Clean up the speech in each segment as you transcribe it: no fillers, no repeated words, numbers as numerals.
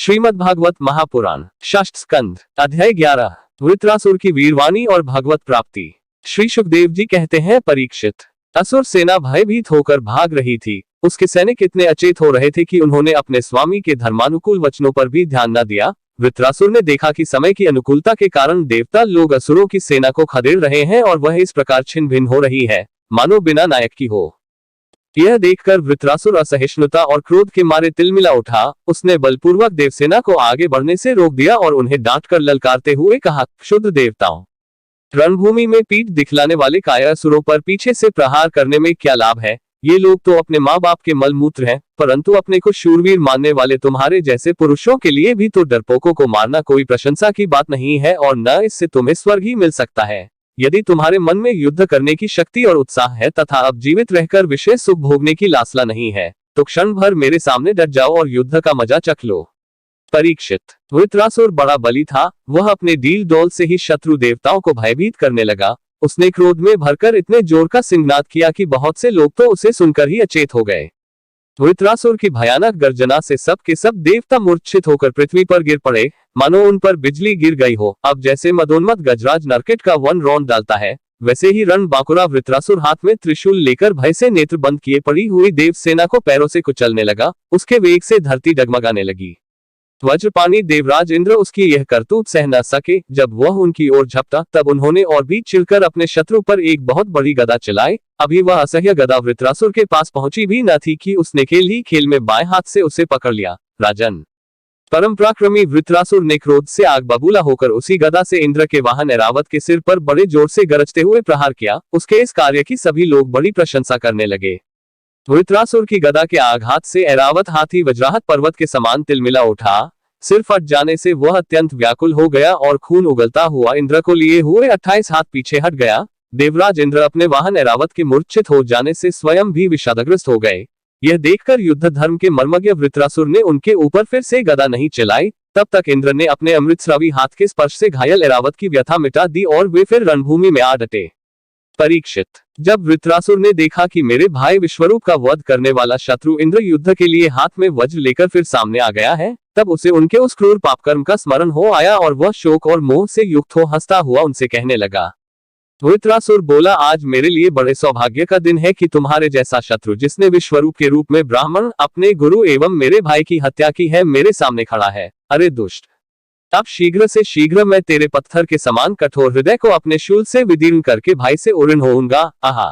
श्रीमद् भागवत महापुराण षष्ठ स्कंध अध्याय 11 वृत्रासुर की वीरवाणी और भगवत प्राप्ति। श्री सुखदेव जी कहते हैं, परीक्षित, असुर सेना भयभीत होकर भाग रही थी। उसके सैनिक इतने अचेत हो रहे थे कि उन्होंने अपने स्वामी के धर्मानुकूल वचनों पर भी ध्यान न दिया। वृत्रासुर ने देखा कि समय की अनुकूलता के कारण देवता लोग असुरों की सेना को खदेड़ रहे हैं और वह इस प्रकार छिन्न भिन्न हो रही है मानो बिना नायक की हो। यह देखकर वृत्रासुर असहिष्णुता और क्रोध के मारे तिलमिला उठा। उसने बलपूर्वक देवसेना को आगे बढ़ने से रोक दिया और उन्हें डांटकर ललकारते हुए कहा, क्षुद्र देवताओं, रणभूमि में पीठ दिखलाने वाले कायासुरों पर पीछे से प्रहार करने में क्या लाभ है। ये लोग तो अपने माँ बाप के मलमूत्र हैं, परंतु अपने को शूरवीर मानने वाले तुम्हारे जैसे पुरुषों के लिए भी तो डरपोकों को मारना कोई प्रशंसा की बात नहीं है, और न इससे तुम्हें स्वर्ग ही मिल सकता है। यदि तुम्हारे मन में युद्ध करने की शक्ति और उत्साह है तथा अब जीवित रहकर विशेष सुख भोगने की लालसा नहीं है, तो क्षण भर मेरे सामने डट जाओ और युद्ध का मजा चख लो। परीक्षित, वृत्रासुर बड़ा बली था। वह अपने डील डोल से ही शत्रु देवताओं को भयभीत करने लगा। उसने क्रोध में भरकर इतने जोर का सिंहनाद किया कि बहुत से लोग तो उसे सुनकर ही अचेत हो गए। वृत्रासुर की भयानक गर्जना से सब के सब देवता मूर्छित होकर पृथ्वी पर गिर पड़े, मानो उन पर बिजली गिर गई हो। अब जैसे मदोन्मत्त गजराज नरकेट का वन रौंद डालता है, वैसे ही रण बांकुरा वृत्रासुर हाथ में त्रिशूल लेकर भय से नेत्र बंद किए पड़ी हुई देव सेना को पैरों से कुचलने लगा। उसके वेग से धरती डगमगाने लगी। वज्रपाणी देवराज इंद्र उसकी यह करतूत सह न सके। जब वह उनकी ओर झपटा, तब उन्होंने और भी चिढ़कर अपने शत्रु पर एक बहुत बड़ी गदा चलाई। अभी वह असह्य गदा वृत्रासुर के पास पहुंची भी न थी कि उसने खेल ही खेल में बाएं हाथ से उसे पकड़ लिया। राजन, परम पराक्रमी वृत्रासुर ने क्रोध से आग बबूला होकर उसी गदा से इंद्र के वाहन ऐरावत के सिर पर बड़े जोर से गरजते हुए प्रहार किया। उसके इस कार्य की सभी लोग बड़ी प्रशंसा करने लगे। वृत्रासुर की गदा के आघात से ऐरावत हाथी वज्राहत पर्वत के समान तिलमिला उठा। सिर फट जाने से वह अत्यंत व्याकुल हो गया और खून उगलता हुआ इंद्र को लिए हुए 28 हाथ पीछे हट गया। देवराज इंद्र अपने वाहन ऐरावत के मूर्छित हो जाने से स्वयं भी विषादग्रस्त हो गए। यह देखकर युद्ध धर्म के मर्मज्ञ वृत्रासुर ने उनके ऊपर फिर से गदा नहीं चलाई। तब तक इंद्र ने अपने अमृतस्रावी हाथ के स्पर्श से घायल ऐरावत की व्यथा मिटा दी और वे फिर रणभूमि में आ डटे। परीक्षित, जब वृत्रासुर ने देखा कि मेरे भाई विश्वरूप का वध करने वाला शत्रु इंद्र युद्ध के लिए हाथ में वज्र लेकर फिर सामने आ गया है, तब उसे उनके उस क्रूर पापकर्म का स्मरण हो आया और वह शोक और मोह से युक्त हो हंसता हुआ उनसे कहने लगा। वृत्रासुर बोला, आज मेरे लिए बड़े सौभाग्य का दिन है कि तुम्हारे जैसा शत्रु, जिसने विश्वरूप के रूप में ब्राह्मण, अपने गुरु एवं मेरे भाई की हत्या की है, मेरे सामने खड़ा है। अरे दुष्ट, अब शीघ्र से शीघ्र मैं तेरे पत्थर के समान कठोर हृदय को अपने शूल से विदीर्ण करके भाई से उऋण होऊंगा। आहा,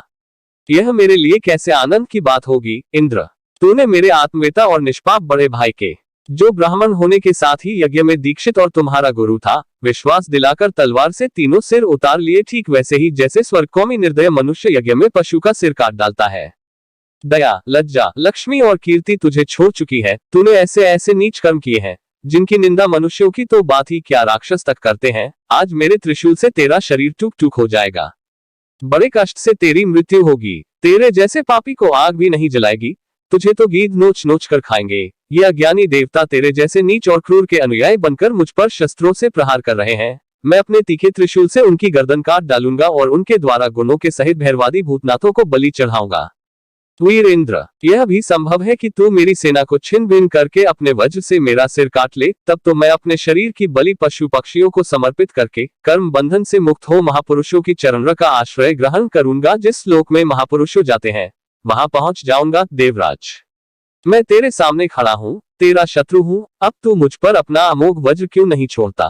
यह मेरे लिए कैसे आनंद की बात होगी। इंद्र, तूने मेरे आत्मवेता और निष्पाप बड़े भाई के, जो ब्राह्मण होने के साथ ही यज्ञ में दीक्षित और तुम्हारा गुरु था, विश्वास दिलाकर तलवार से तीनों सिर उतार लिए, ठीक वैसे ही जैसे स्वर्गकौमी निर्दय मनुष्य यज्ञ में पशु का सिर काट डालता है। दया, लज्जा, लक्ष्मी और कीर्ति तुझे छोड़ चुकी है। तूने ऐसे ऐसे नीच कर्म किए हैं जिनकी निंदा मनुष्यों की तो बात ही क्या, राक्षस तक करते हैं। आज मेरे त्रिशूल से तेरा शरीर टूक टूक हो जाएगा। बड़े कष्ट से तेरी मृत्यु होगी। तेरे जैसे पापी को आग भी नहीं जलाएगी, तुझे तो गीध नोच नोच कर खाएंगे। ये अज्ञानी देवता तेरे जैसे नीच और क्रूर के अनुयायी बनकर मुझ पर शस्त्रों से प्रहार कर रहे हैं। मैं अपने तीखे त्रिशूल से उनकी गर्दन काट डालूंगा और उनके द्वारा गुणों के सहित भैरवादी भूतनाथों को बलि चढ़ाऊंगा। वीर इंद्र, यह भी संभव है कि तू मेरी सेना को छिन्न भिन्न करके अपने वज्र से मेरा सिर काट ले। तब तो मैं अपने शरीर की बलि पशु पक्षियों को समर्पित करके कर्म बंधन से मुक्त हो महापुरुषों की चरण का आश्रय ग्रहण करूंगा। जिस लोक में महापुरुषों जाते हैं, वहां पहुंच जाऊंगा। देवराज, मैं तेरे सामने खड़ा हूँ, तेरा शत्रु हूँ। अब तू मुझ पर अपना अमोघ वज्र क्यों नहीं छोड़ता।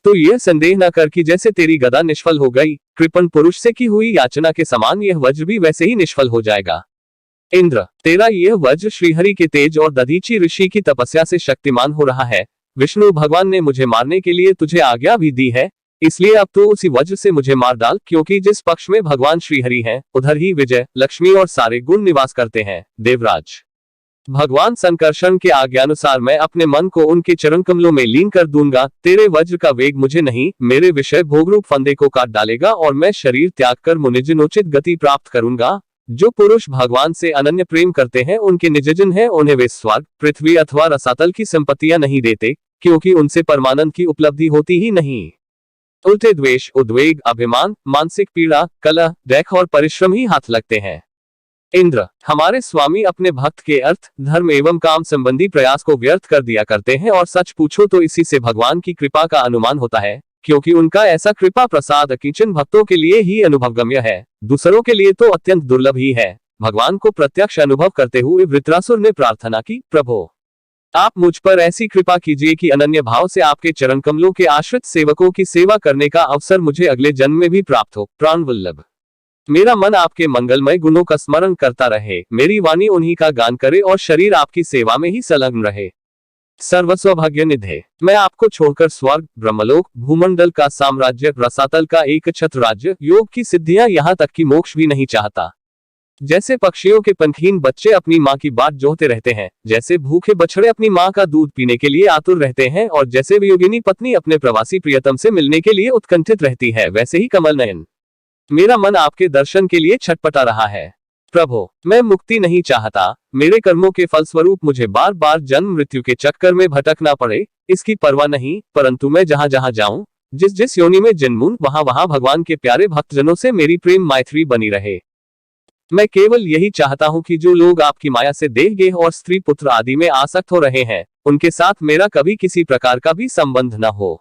तो यह संदेह न कर कि जैसे तेरी गदा निष्फल हो गई, कृपण पुरुष से की हुई याचना के समान यह वज्र भी वैसे ही निष्फल हो जाएगा। इंद्र, तेरा यह वज्र श्रीहरि के तेज और दधीची ऋषि की तपस्या से शक्तिमान हो रहा है। विष्णु भगवान ने मुझे मारने के लिए तुझे आज्ञा भी दी है, इसलिए अब तू उसी वज्र से मुझे मार डाल, क्योंकि जिस पक्ष में भगवान श्रीहरि हैं, उधर ही विजय, लक्ष्मी और सारे गुण निवास करते हैं। देवराज, भगवान संकर्षण के आज्ञानुसार मैं अपने मन को उनके चरण कमलों में लीन कर दूंगा। तेरे वज्र का वेग मुझे नहीं, मेरे विषय भोगरूप फंदे को काट डालेगा और मैं शरीर त्याग कर मुनिजनोचित गति प्राप्त करूंगा। जो पुरुष भगवान से अनन्य प्रेम करते हैं, उनके निजजन हैं, उन्हें वे स्वर्ग, पृथ्वी अथवा रसातल की संपत्तियां नहीं देते, क्योंकि उनसे परमानंद की उपलब्धि होती ही नहीं। उल्टे द्वेष, उद्वेग, अभिमान, मानसिक पीड़ा, कलह, दैख और परिश्रम ही हाथ लगते हैं। इंद्र, हमारे स्वामी अपने भक्त के अर्थ, धर्म एवं काम संबंधी प्रयास को व्यर्थ कर दिया करते हैं और सच पूछो तो इसी से भगवान की कृपा का अनुमान होता है, क्योंकि उनका ऐसा कृपा प्रसाद किंचन भक्तों के लिए ही अनुभवगम्य है, दूसरों के लिए तो अत्यंत दुर्लभ ही है। भगवान को प्रत्यक्ष अनुभव करते हुए वृत्रासुर ने प्रार्थना की, प्रभु आप मुझ पर ऐसी कृपा कीजिए कि अनन्य भाव से आपके चरण कमलों के आश्रित सेवकों की सेवा करने का अवसर मुझे अगले जन्म में भी प्राप्त हो। प्राण वल्लभ, मेरा मन आपके मंगलमय गुणों का स्मरण करता रहे, मेरी वाणी उन्हीं का गान करे और शरीर आपकी सेवा में ही संलग्न रहे। सर्वसौभाग्य निधे, मैं आपको छोड़कर स्वर्ग, ब्रह्मलोक, भूमंडल का साम्राज्य, रसातल का एक छत्र राज्य, योग की सिद्धियां, यहाँ तक कि मोक्ष भी नहीं चाहता। जैसे पक्षियों के पंखीन बच्चे अपनी माँ की बाट जोहते रहते हैं, जैसे भूखे बछड़े अपनी माँ का दूध पीने के लिए आतुर रहते हैं, और जैसे वियोगिनी पत्नी अपने प्रवासी प्रियतम से मिलने के लिए उत्कंठित रहती है, वैसे ही कमल नयन मेरा मन आपके दर्शन के लिए छटपटा रहा है। प्रभु, मैं मुक्ति नहीं चाहता, मेरे कर्मों के फलस्वरूप मुझे बार बार जन्म मृत्यु के चक्कर में भटकना पड़े, इसकी परवाह नहीं, परंतु मैं जहां जहां जाऊं, जिस जिस योनि में जन्मूं, वहां वहां भगवान के प्यारे भक्तजनों से मेरी प्रेम मैत्री बनी रहे। मैं केवल यही चाहता हूं कि जो लोग आपकी माया से देह गेह और स्त्री पुत्र आदि में आसक्त हो रहे हैं, उनके साथ मेरा कभी किसी प्रकार का भी संबंध न हो।